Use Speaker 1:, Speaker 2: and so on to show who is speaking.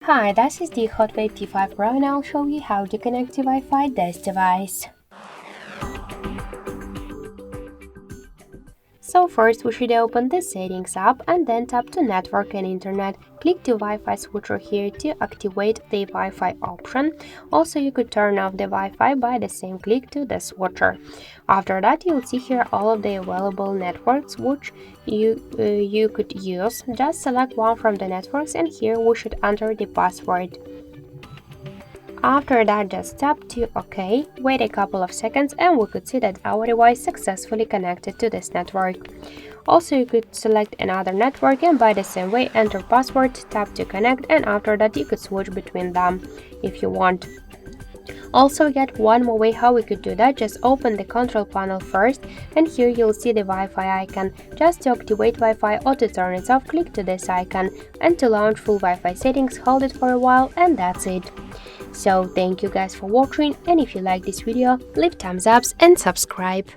Speaker 1: Hi, this is the HOTWAV T5 Pro and I'll show you how to connect to Wi-Fi this device. So first we should open the Settings app and then tap to Network and Internet. Click the Wi-Fi switcher here to activate the Wi-Fi option. Also, you could turn off the Wi-Fi by the same click to the switcher. After that, you'll see here all of the available networks which you could use. Just select one from the networks and here we should enter the password. After that, just tap to OK, wait a couple of seconds and we could see that our device successfully connected to this network. Also, you could select another network and by the same way enter password, tap to connect, and after that you could switch between them if you want. Also, yet one more way how we could do that, just open the control panel first and here you'll see the Wi-Fi icon. Just to activate Wi-Fi or to turn it off, click to this icon, and to launch full Wi-Fi settings, hold it for a while and that's it. So thank you guys for watching, and if you like this video, leave thumbs ups and subscribe.